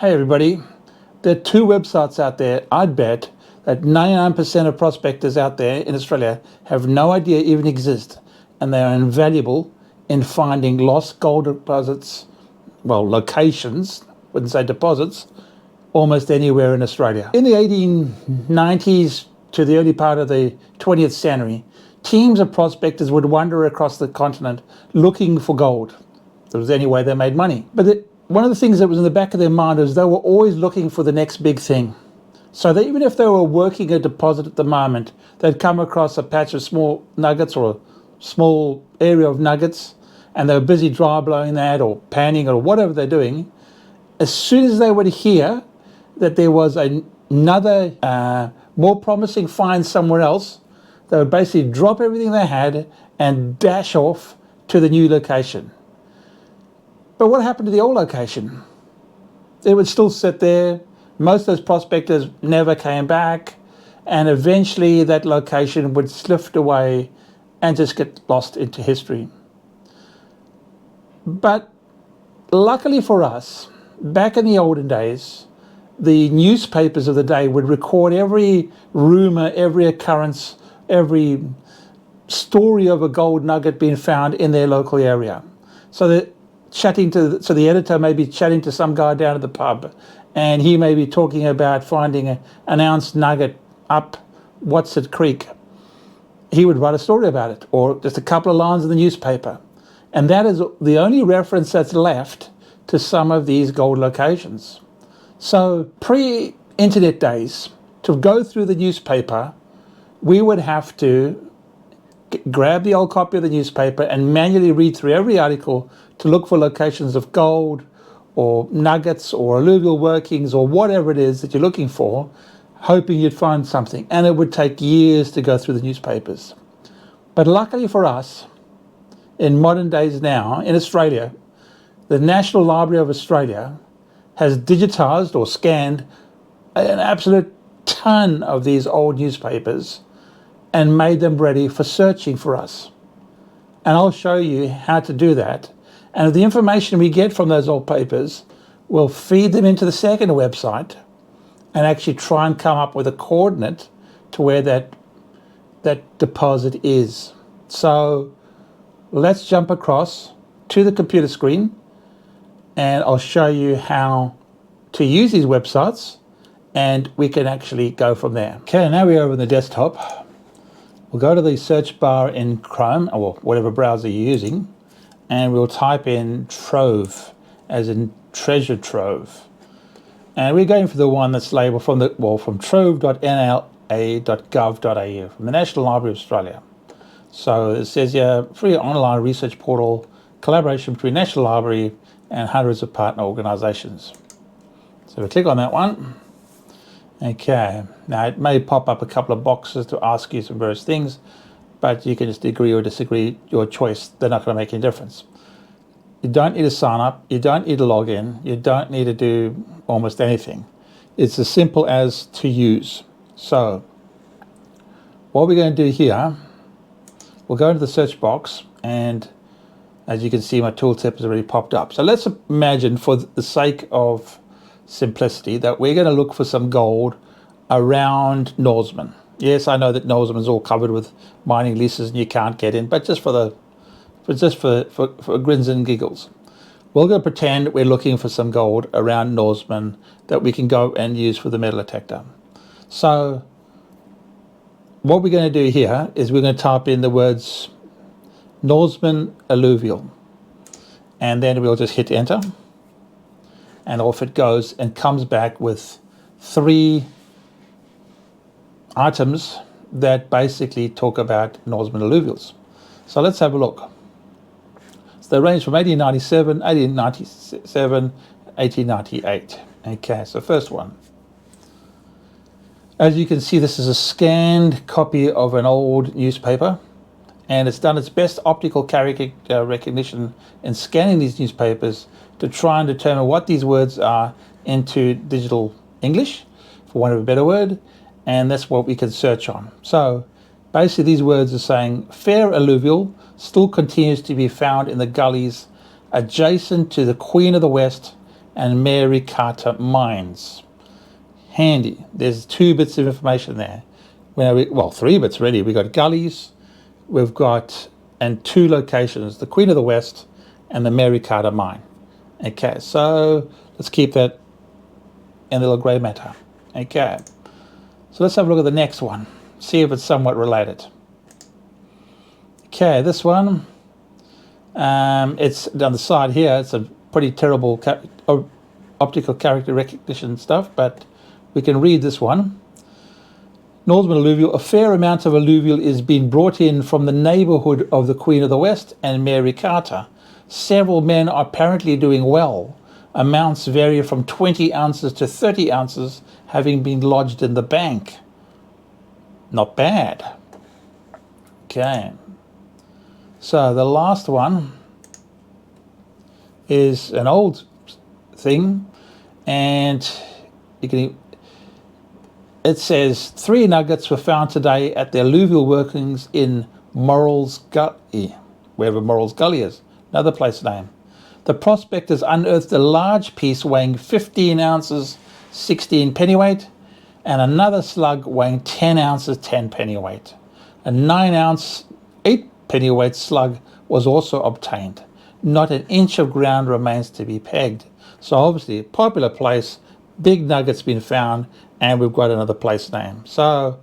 Hey everybody, there are two websites out there. I'd bet that 99% of prospectors out there in Australia have no idea even exist, and they are invaluable in finding lost gold deposits, well, locations, wouldn't say deposits, almost anywhere in Australia. In the 1890s to the early part of the 20th century, teams of prospectors would wander across the continent looking for gold. If there was any way they made money. But one of the things that was in the back of their mind is they were always looking for the next big thing. So that even if they were working a deposit at the moment, they'd come across a patch of small nuggets or a small area of nuggets, and they were busy dry blowing that or panning or whatever they're doing. As soon as they would hear that there was another more promising find somewhere else, they would basically drop everything they had and dash off to the new location. But what happened to the old location? It would still sit there. Most of those prospectors never came back, and eventually that location would drift away and just get lost into history. But luckily for us, back in the olden days, the newspapers of the day would record every rumor, every occurrence, every story of a gold nugget being found in their local area. So the editor may be chatting to some guy down at the pub, and he may be talking about finding an ounce nugget up Watset Creek. He would write a story about it, or just a couple of lines in the newspaper. And that is the only reference that's left to some of these gold locations. So pre-internet days, to go through the newspaper, we would have to grab the old copy of the newspaper and manually read through every article to look for locations of gold or nuggets or alluvial workings or whatever it is that you're looking for, hoping you'd find something. And it would take years to go through the newspapers. But luckily for us, in modern days now, in Australia, the National Library of Australia has digitised or scanned an absolute ton of these old newspapers and made them ready for searching for us. And I'll show you how to do that. And the information we get from those old papers, we'll feed them into the second website and actually try and come up with a coordinate to where that deposit is. So let's jump across to the computer screen, and I'll show you how to use these websites, and we can actually go from there. Okay, now we're over on the desktop. We'll go to the search bar in Chrome, or whatever browser you're using, and we'll type in Trove, as in treasure trove. And we're going for the one that's labelled from trove.nla.gov.au, from the National Library of Australia. So it says here, free online research portal, collaboration between National Library and hundreds of partner organisations. So we click on that one. Okay, now it may pop up a couple of boxes to ask you some various things, but you can just agree or disagree, your choice. They're not going to make any difference. You don't need to sign up, you don't need to log in, you don't need to do almost anything. It's as simple as to use. So what we're going to do here, we'll go into the search box, and as you can see, my tooltip has already popped up. So let's imagine, for the sake of simplicity, that we're going to look for some gold around Norseman. Yes, I know that Norseman's all covered with mining leases and you can't get in, but just for grins and giggles, we're going to pretend we're looking for some gold around Norseman that we can go and use for the metal detector. So what we're going to do here is we're going to type in the words Norseman alluvial, and then we'll just hit enter, and off it goes and comes back with 3 items that basically talk about Norseman alluvials. So let's have a look. So they range from 1897, 1897, 1898. Okay, so first one. As you can see, this is a scanned copy of an old newspaper, and it's done its best optical character recognition in scanning these newspapers to try and determine what these words are into digital English, for want of a better word, and that's what we can search on. So basically these words are saying fair alluvial still continues to be found in the gullies adjacent to the Queen of the West and Mary Carter mines. Handy. There's 2 bits of information there. Well, 3 bits really. We've got gullies, we've got, and 2 locations, the Queen of the West and the Mary Carter mine. Okay, so let's keep that in the little grey matter. Okay, so let's have a look at the next one, see if it's somewhat related. Okay, this one, it's down the side here. It's a pretty terrible optical character recognition stuff, but we can read this one. Northern alluvial, a fair amount of alluvial is being brought in from the neighbourhood of the Queen of the West and Mary Carter. Several men are apparently doing well. Amounts vary from 20 ounces to 30 ounces having been lodged in the bank. Not bad. Okay. So the last one is an old thing, and it says 3 nuggets were found today at the alluvial workings in Morrell's Gully, wherever Morrell's Gully is, another place name. The prospectors unearthed a large piece weighing 15 ounces, 16 pennyweight, and another slug weighing 10 ounces, 10 pennyweight. A 9-ounce, 8 pennyweight slug was also obtained. Not an inch of ground remains to be pegged. So obviously, popular place, big nuggets been found, and we've got another place name. So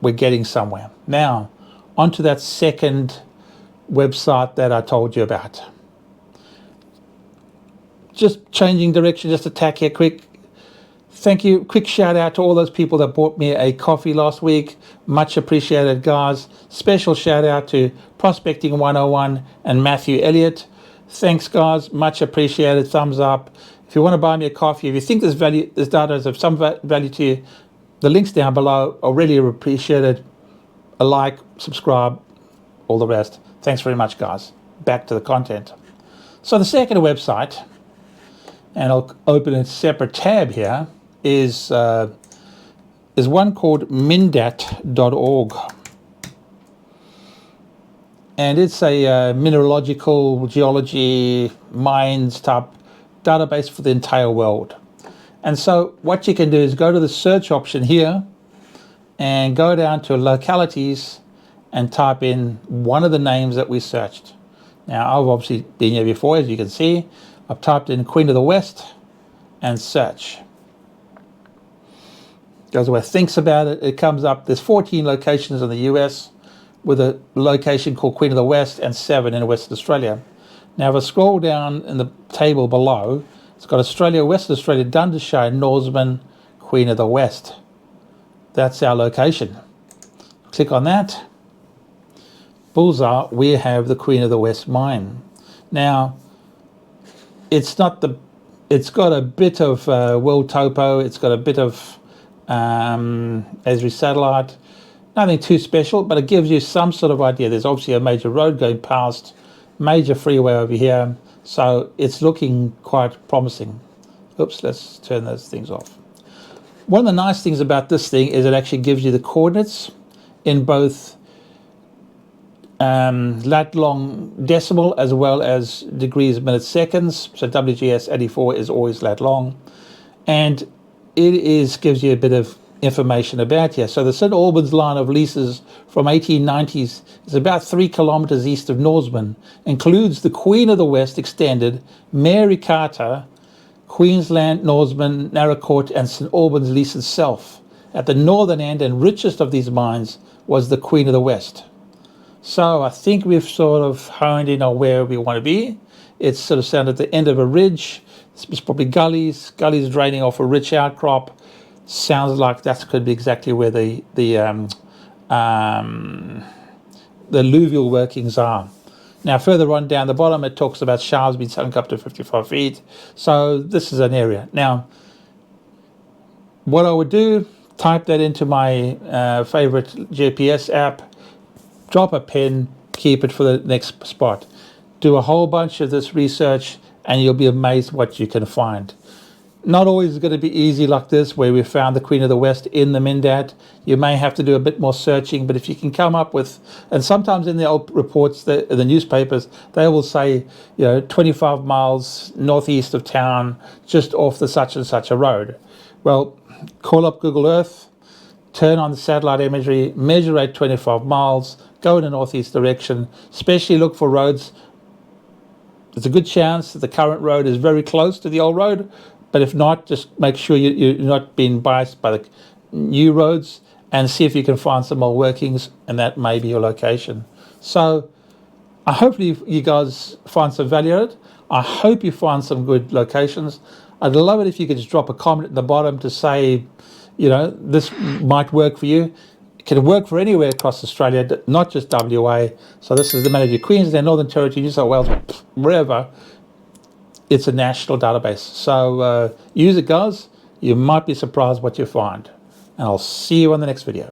we're getting somewhere. Now, onto that second website that I told you about. Just changing direction, just a tack here quick. Thank you. Quick shout out to all those people that bought me a coffee last week. Much appreciated, guys. Special shout out to Prospecting 101 and Matthew Elliott. Thanks, guys. Much appreciated. Thumbs up. If you want to buy me a coffee, if you think this data is of some value to you, the link's down below. I really appreciate it. A like, subscribe, all the rest. Thanks very much, guys. Back to the content. So the second website, and I'll open a separate tab here, is one called Mindat.org. And it's a mineralogical geology mines type database for the entire world. And so what you can do is go to the search option here and go down to localities and type in one of the names that we searched. Now, I've obviously been here before, as you can see. I've typed in Queen of the West and search. Goes away, thinks about it. It comes up. There's 14 locations in the US with a location called Queen of the West and 7 in Western Australia. Now, if I scroll down in the table below, it's got Australia, Western Australia, Dundas Shire, Norseman, Queen of the West. That's our location. Click on that. Bullseye, we have the Queen of the West mine. Now, it's got a bit of world topo, it's got a bit of Esri satellite, nothing too special, but it gives you some sort of idea. There's obviously a major road going past, major freeway over here, so it's looking quite promising. Oops, let's turn those things off. One of the nice things about this thing is it actually gives you the coordinates in both lat long decimal as well as degrees, minutes, seconds. So WGS 84 is always lat long, and it gives you a bit of information about here. So the St Albans line of leases from 1890s is about 3 kilometres east of Norseman, includes the Queen of the West extended, Mary Carter, Queensland, Norseman, Narracourt and St Albans lease itself. At the northern end and richest of these mines was the Queen of the West. So I think we've sort of honed in on where we want to be. It's sort of found at the end of a ridge. It's probably gullies draining off a rich outcrop. Sounds like that could be exactly where the alluvial workings are. Now, further on down the bottom, it talks about shafts being sunk up to 55 feet. So this is an area. Now, what I would do, type that into my favorite GPS app, drop a pin, keep it for the next spot. Do a whole bunch of this research, and you'll be amazed what you can find. Not always going to be easy like this, where we found the Queen of the West in the Mindat. You may have to do a bit more searching, but if you can come up with, and sometimes in the old reports, the newspapers, they will say, 25 miles northeast of town, just off the such and such a road. Well, call up Google Earth, turn on the satellite imagery, measure at 25 miles, go in the northeast direction, especially look for roads. There's a good chance that the current road is very close to the old road, but if not, just make sure you're not being biased by the new roads, and see if you can find some more workings, and that may be your location. So I hope you guys find some value in it. I hope you find some good locations. I'd love it if you could just drop a comment at the bottom to say, this might work for you. It can work for anywhere across Australia, not just WA. So this is the matter of Queensland, Northern Territory, New South Wales, wherever. It's a national database. So use it, guys. You might be surprised what you find. And I'll see you on the next video.